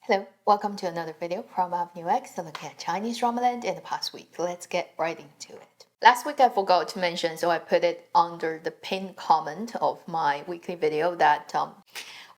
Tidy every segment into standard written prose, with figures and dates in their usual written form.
Hello, welcome to another video from Avenue X, looking at Chinese drama land in the past week. Let's get right into it. Last week I forgot to mention, so I put it under the pinned comment of my weekly video that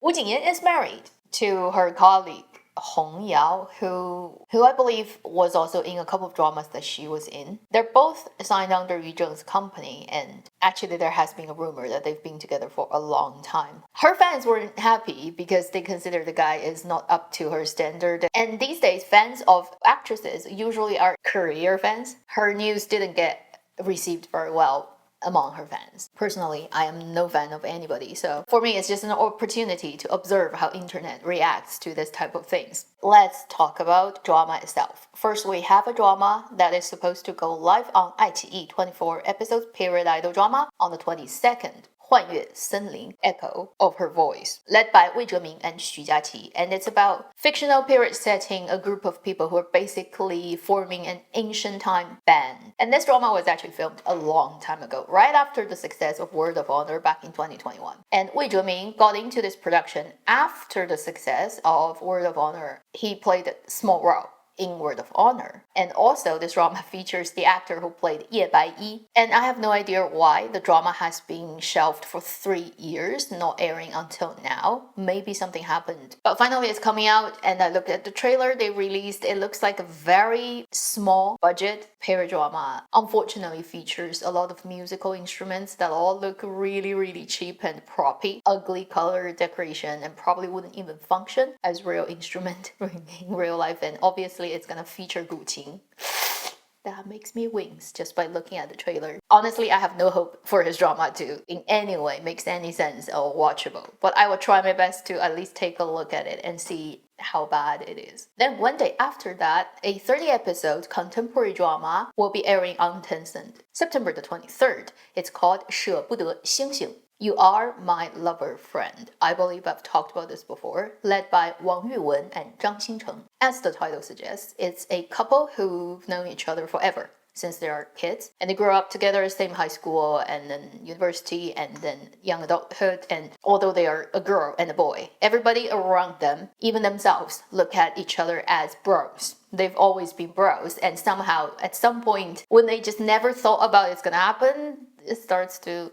Wu Jinyan is married to her colleague Hong Yao, who I believe was also in a couple of dramas that she was in. They're both signed under Yu Zheng's company, and actually there has been a rumor that they've been together for a long time. Her fans weren't happy because they consider the guy is not up to her standard, and these days fans of actresses usually are career fans. Her news didn't get received very well among her fans. Personally, I am no fan of anybody, so for me it's just an opportunity to observe how internet reacts to this type of things. Let's talk about drama itself. First, we have a drama that is supposed to go live on iQIYI 24 episodes period idol drama on the 22nd. 幻乐森林 Echo of Her Voice, led by Wei Zheming and Xu Jiaqi, and it's about fictional period setting, a group of people who are basically forming an ancient time band. And this drama was actually filmed a long time ago, right after the success of Word of Honor back in 2021. And Wei Zheming got into this production after the success of Word of Honor. He played a small role in Word of Honor. And also this drama features the actor who played Ye Baiyi. And I have no idea why the drama has been shelved for 3 years, not airing until now. Maybe something happened. But finally it's coming out, and I looked at the trailer they released. It looks like a very small budget period drama. Unfortunately features a lot of musical instruments that all look really cheap and proppy. Ugly color decoration, and probably wouldn't even function as real instrument in real life. And obviously it's gonna feature Gu Qing. That makes me wince just by looking at the trailer. Honestly, I have no hope for his drama to in any way makes any sense or watchable. But I will try my best to at least take a look at it and see how bad it is. Then one day after that, a 30-episode contemporary drama will be airing on Tencent. September the 23rd. It's called 舍不得星星. You Are My Lover Friend. I believe I've talked about this before. Led by Wang Yuwen and Zhang Cheng. As the title suggests, it's a couple who've known each other forever, since they are kids, and they grow up together, same high school and then university and then young adulthood. And although they are a girl and a boy, everybody around them, even themselves, look at each other as bros. They've always been bros, and somehow at some point when they just never thought about it's gonna happen, it starts to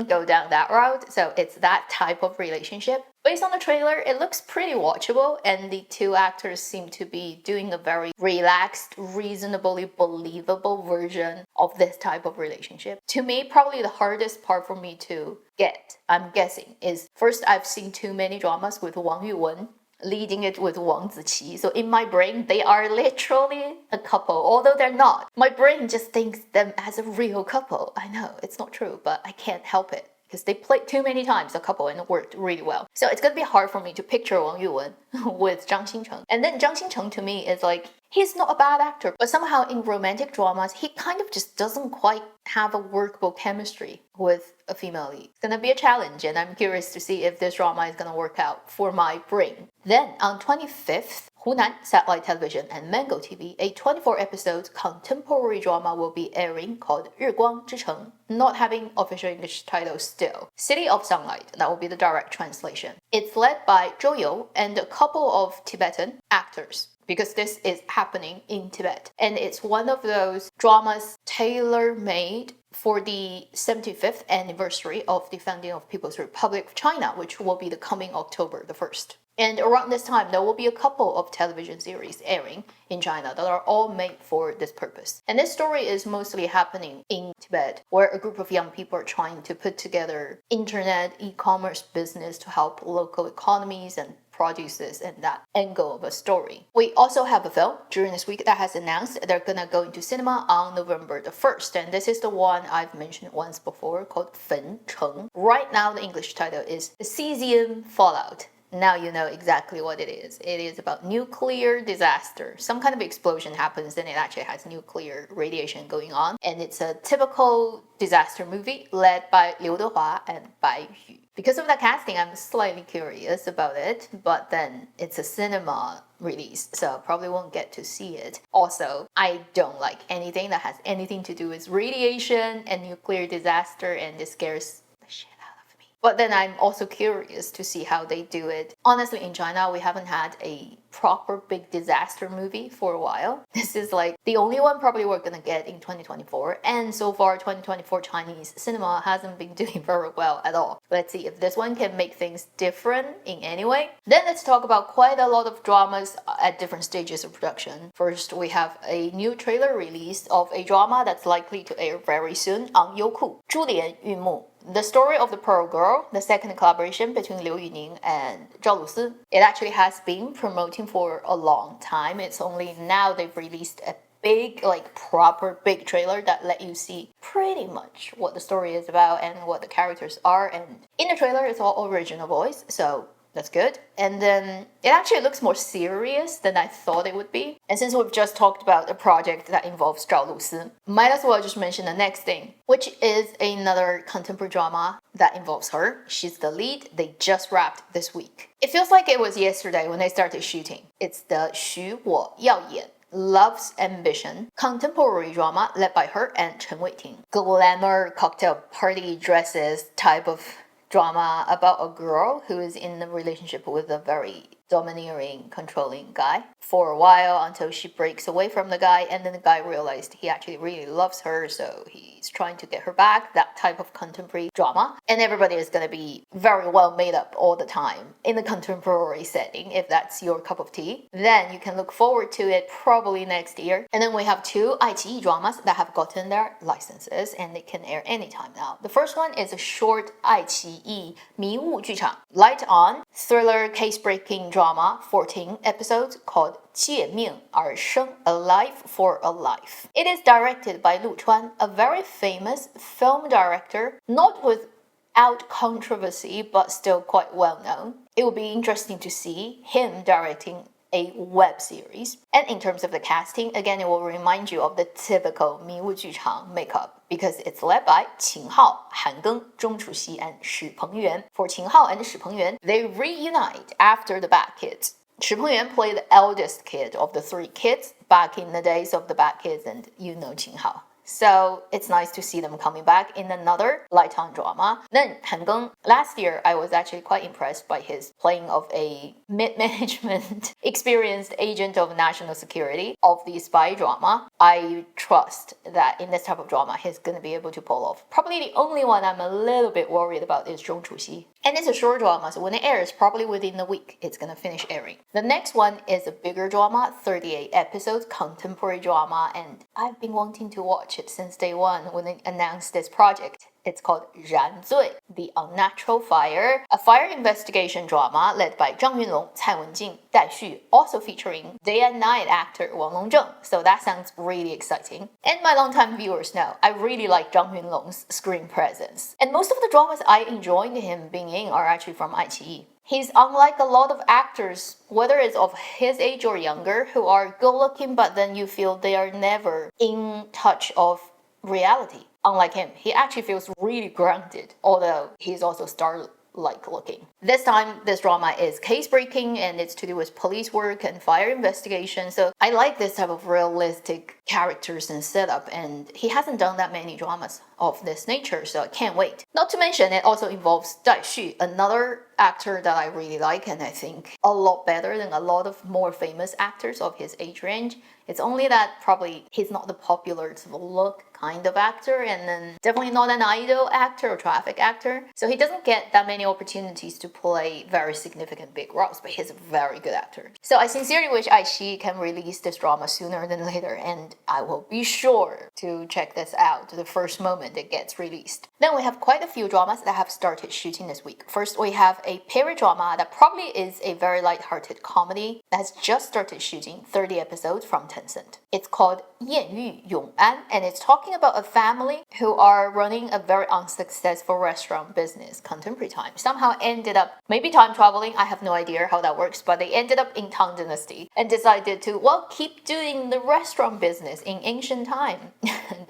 go down that route. So it's that type of relationship. Based on the trailer, it looks pretty watchable, and the two actors seem to be doing a very relaxed, reasonably believable version of this type of relationship. To me, probably the hardest part for me to get, I'm guessing, is first, I've seen too many dramas with Wang Yuwen leading it with Wang Ziqi. So in my brain, they are literally a couple, although they're not. My brain just thinks them as a real couple. I know, it's not true, but I can't help it, because they played too many times a couple and it worked really well. So it's gonna be hard for me to picture Wang Yuwen with Zhang Cheng. And then Zhang Cheng to me is like, he's not a bad actor, but somehow in romantic dramas, he kind of just doesn't quite have a workable chemistry with a female lead. It's gonna be a challenge, and I'm curious to see if this drama is gonna work out for my brain. Then on 25th, Hunan Satellite Television and Mango TV, a 24-episode contemporary drama will be airing called Guang Zhi Cheng, not having official English title still. City of Sunlight, that will be the direct translation. It's led by Zhou You and a couple of Tibetan actors, because this is happening in Tibet. And it's one of those dramas tailor-made for the 75th anniversary of the founding of People's Republic of China, which will be the coming October the 1st. And around this time, there will be a couple of television series airing in China that are all made for this purpose. And this story is mostly happening in Tibet, where a group of young people are trying to put together internet e-commerce business to help local economies and produces and that angle of a story. We also have a film during this week that has announced they're gonna go into cinema on November the 1st, and this is the one I've mentioned once before called Fen Cheng. Right now the English title is The Cesium Fallout. Now you know exactly what it is. It is about nuclear disaster. Some kind of explosion happens and it actually has nuclear radiation going on. And it's a typical disaster movie led by Liu Dehua and Bai Yu. Because of the casting, I'm slightly curious about it, but then it's a cinema release, so I probably won't get to see it. Also, I don't like anything that has anything to do with radiation and nuclear disaster, and this scares the shit out of me. But then I'm also curious to see how they do it. Honestly, in China, we haven't had a proper big disaster movie for a while. This is like the only one probably we're gonna get in 2024, and so far 2024 Chinese cinema hasn't been doing very well at all. Let's see if this one can make things different in any way. Then let's talk about quite a lot of dramas at different stages of production. First, we have a new trailer release of a drama that's likely to air very soon on Youku, 珠帘玉幕. The story of the Pearl Girl, the second collaboration between Liu Yuning and Zhao Lusi. It actually has been promoting for a long time. It's only now they've released a big, like proper big trailer that let you see pretty much what the story is about and what the characters are. And in the trailer, it's all original voice, so that's good. And then it actually looks more serious than I thought it would be. And since we've just talked about a project that involves Zhao Lusi, might as well just mention the next thing, which is another contemporary drama that involves her. She's the lead. They just wrapped this week. It feels like it was yesterday when they started shooting. It's the 许我要演 Love's Ambition contemporary drama led by her and Chen Weiting. Glamour cocktail party dresses type of drama about a girl who is in a relationship with a very domineering, controlling guy for a while until she breaks away from the guy, and then the guy realized he actually really loves her, so he's trying to get her back. That type of contemporary drama. And everybody is going to be very well made up all the time in the contemporary setting. If that's your cup of tea, then you can look forward to it probably next year. And then we have two iQIYI dramas that have gotten their licenses and they can air anytime now. The first one is a short iQIYI 迷雾剧场 light on thriller case-breaking drama, 14 episodes, called 借命而生 A Life for a Life. It is directed by Lu Chuan, a very famous film director, not without controversy, but still quite well known. It will be interesting to see him directing a web series. And in terms of the casting, again, it will remind you of the typical 迷雾剧场 makeup because it's led by Qin Hao, Han Geng, Zhong Chuxi, and Shi Pengyuan. For Qin Hao and Shi Pengyuan, they reunite after the Bad Kids. Shi Pengyuan played the eldest kid of the three kids back in the days of the Bad Kids, and you know Qin Hao. So it's nice to see them coming back in another light-on drama. Then Han Geng, last year I was actually quite impressed by his playing of a mid-management experienced agent of national security of the spy drama. I trust that in this type of drama he's going to be able to pull off. Probably the only one I'm a little bit worried about is Zhong Chuxi. And it's a short drama, so when it airs, probably within the week, it's going to finish airing. The next one is a bigger drama, 38 episodes, contemporary drama, and I've been wanting to watch it since day one when they announced this project. It's called Zhan Zhao, The Unnatural Fire, a fire investigation drama led by Zhang Yunlong, Cai Wenjing, Dai Xu, also featuring day and night actor Wang Longzheng. So that sounds really exciting. And my longtime viewers know I really like Zhang Yunlong's screen presence. And most of the dramas I enjoyed him being in are actually from iQIYI. He's unlike a lot of actors, whether it's of his age or younger, who are good looking, but then you feel they are never in touch of reality. Unlike him, he actually feels really grounded, although he's also star-like looking. This time, this drama is case-breaking and it's to do with police work and fire investigation, so I like this type of realistic characters and setup, and he hasn't done that many dramas of this nature, so I can't wait. Not to mention, it also involves Dai Xu, another actor that I really like and I think a lot better than a lot of more famous actors of his age range. It's only that probably he's not the popular sort of look kind of actor, and then definitely not an idol actor or traffic actor. So he doesn't get that many opportunities to play very significant big roles, but he's a very good actor. So I sincerely wish iQIYI can release this drama sooner than later, and I will be sure to check this out the first moment it gets released. Then we have quite a few dramas that have started shooting this week. First, we have a period drama that probably is a very light-hearted comedy that has just started shooting, 30 episodes from Tencent. It's called Yu Yong An, and it's talking about a family who are running a very unsuccessful restaurant business, contemporary time. Somehow ended up, maybe time traveling, I have no idea how that works, but they ended up in Tang Dynasty and decided to, well, keep doing the restaurant business in ancient time.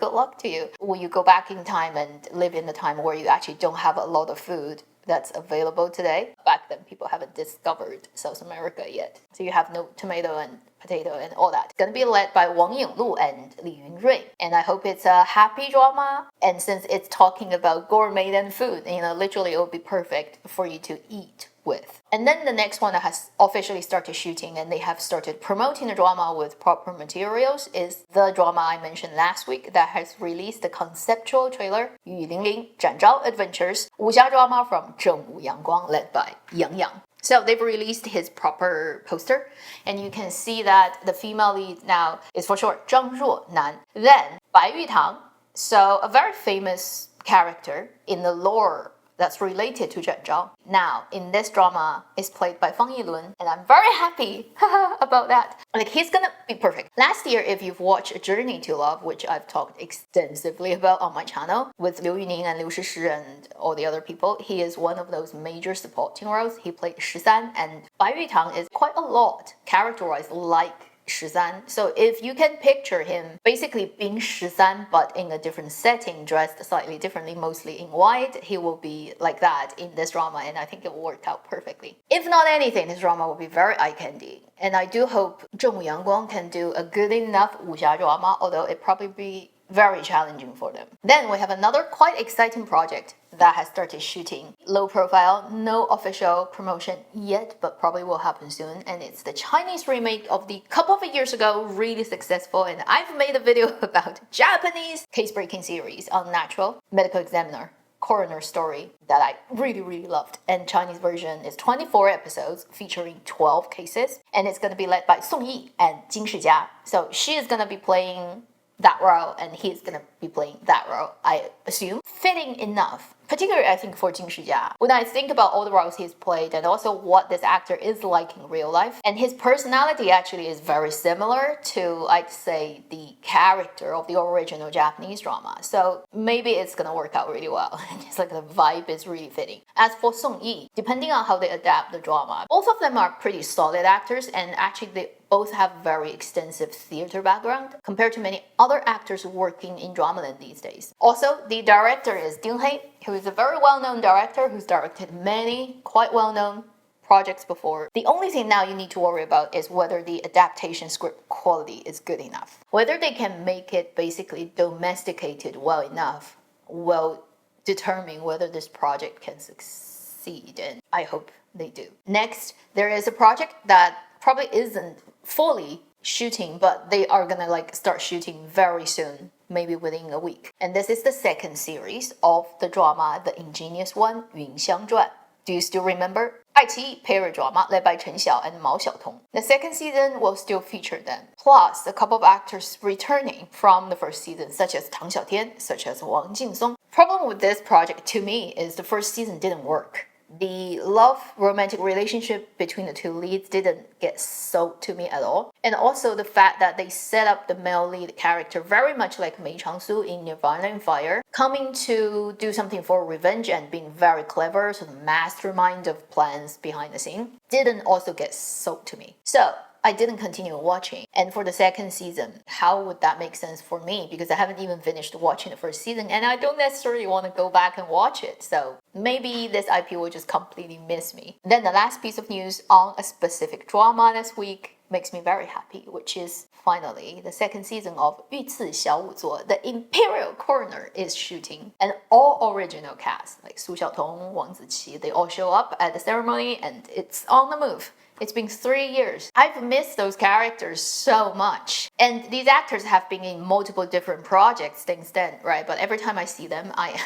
Good luck to you. Will you go back in time and live in the time where you actually don't have a lot of food that's available today? Back then, people haven't discovered South America yet. So you have no tomato and potato and all that. It's gonna be led by Wang Yinglu and Li Yunrui. And I hope it's a happy drama. And since it's talking about gourmet and food, literally it will be perfect for you to eat with. And then the next one that has officially started shooting and they have started promoting the drama with proper materials is the drama I mentioned last week that has released the conceptual trailer, Yu Yong An, Zhan Zhao Adventures, wuxia drama from Zheng Yan led by Yang. So they've released his proper poster, and you can see that the female lead now is for short Zhang Nan. Then Bai Yutang, so a very famous character in the lore that's related to Zhen Zhao. Now, in this drama, is played by Fang Yilun, and I'm very happy about that. Like, he's gonna be perfect. Last year, if you've watched A Journey to Love, which I've talked extensively about on my channel, with Liu Yuning and Liu Shishi and all the other people, he is one of those major supporting roles. He played Shisan, and Bai Yutang is quite a lot characterized like Shizan. So if you can picture him basically being Shizan but in a different setting, dressed slightly differently, mostly in white, he will be like that in this drama, and I think it will work out perfectly. If not anything, this drama will be very eye-candy, and I do hope Zheng Yan can do a good enough wuxia drama, although it probably be very challenging for them. Then we have another quite exciting project that has started shooting. Low profile, no official promotion yet, but probably will happen soon. And it's the Chinese remake of the couple of years ago, really successful. And I've made a video about Japanese case-breaking series, Unnatural Medical Examiner Coroner Story, that I really loved. And Chinese version is 24 episodes featuring 12 cases. And it's going to be led by Song Yi and Jin Shijia. So she is going to be playing that role, and he's gonna be playing that role, I assume. Fitting enough, particularly I think for Jin Shijia. When I think about all the roles he's played and also what this actor is like in real life, and his personality actually is very similar to, I'd say, the character of the original Japanese drama. So maybe it's gonna work out really well. It's like the vibe is really fitting. As for Song Yi, depending on how they adapt the drama, both of them are pretty solid actors, and actually they both have very extensive theater background compared to many other actors working in dramaland these days. Also, the director is Ding He, who is a very well-known director who's directed many quite well-known projects before. The only thing now you need to worry about is whether the adaptation script quality is good enough. Whether they can make it basically domesticated well enough will determine whether this project can succeed, and I hope they do. Next, there is a project that probably isn't fully shooting, but they are gonna start shooting very soon, maybe within a week. And this is the second series of the drama The Ingenious One (Yunxiang传). Do you still remember? 爱奇艺 period drama led by Chen Xiao and Mao Xiaotong. The second season will still feature them, plus a couple of actors returning from the first season, such as Tang Xiaotian, such as Wang Jinsong. Problem with this project to me is the first season didn't work. The love romantic relationship between the two leads didn't get sold to me at all. And also the fact that they set up the male lead character very much like Mei Changsu in Unnatural Fire, coming to do something for revenge and being very clever, sort of mastermind of plans behind the scene, didn't also get sold to me. So I didn't continue watching. And for the second season, how would that make sense for me? Because I haven't even finished watching the first season and I don't necessarily want to go back and watch it. So maybe this IP will just completely miss me. Then the last piece of news on a specific drama this week makes me very happy, which is finally the second season of 御赐小仵作, The Imperial Coroner is shooting. An all original cast, like Su Xiaotong, Wang Ziqi, they all show up at the ceremony and it's on the move. It's been 3 years. I've missed those characters so much. And these actors have been in multiple different projects since then, right? But every time I see them, I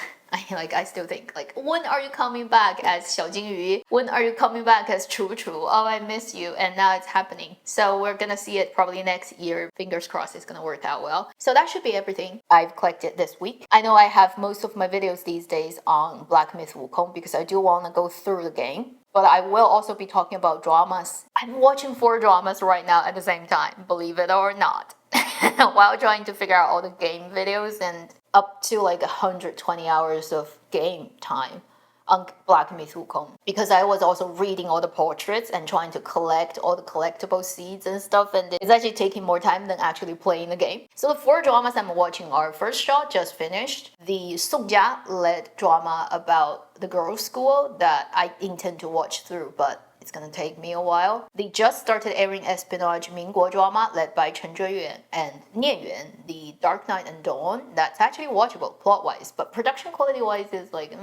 still think, when are you coming back as Xiao Jingyu? When are you coming back as Chu Chu? Oh, I miss you. And now it's happening. So we're gonna see it probably next year. Fingers crossed it's gonna work out well. So that should be everything I've collected this week. I know I have most of my videos these days on Black Myth Wukong because I do want to go through the game. But I will also be talking about dramas. I'm watching 4 dramas right now at the same time, believe it or not. While trying to figure out all the game videos and up to 120 hours of game time on Black Myth Wukong. Because I was also reading all the portraits and trying to collect all the collectible seeds and stuff, and it's actually taking more time than actually playing the game. So the 4 dramas I'm watching are First Shot, just finished, the Song Jia led drama about the girls' school that I intend to watch through, but it's gonna take me a while. They just started airing espionage Mingguo drama led by Chen Zheyuan and Nian Yuan, The Dark Knight and Dawn. That's actually watchable plot-wise, but production quality-wise is like,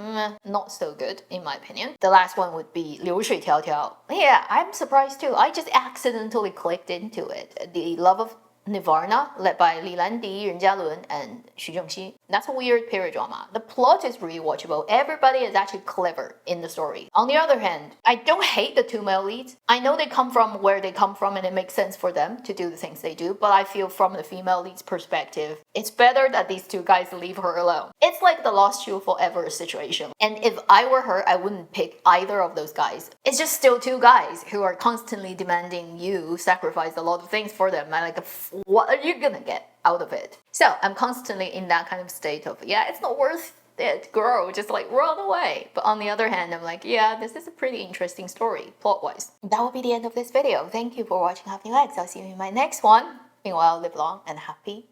not so good in my opinion. The last one would be Liu Shui Tiao Tiao. Yeah, I'm surprised too. I just accidentally clicked into it. The Love of Nirvana, led by Li Landi, Ren Jialun, and Xu Zhengxi. That's a weird period drama. The plot is really watchable. Everybody is actually clever in the story. On the other hand, I don't hate the two male leads. I know they come from where they come from and it makes sense for them to do the things they do, but I feel from the female lead's perspective, it's better that these two guys leave her alone. It's like the lost shoe forever situation. And if I were her, I wouldn't pick either of those guys. It's just still two guys who are constantly demanding you sacrifice a lot of things for them. And like, what are you gonna get out of it? So I'm constantly in that kind of state of, yeah, it's not worth it, girl, just like run away. But on the other hand, I'm like, yeah, this is a pretty interesting story, plot-wise. That will be the end of this video. Thank you for watching Happy Legs. I'll see you in my next one. Meanwhile, live long and happy.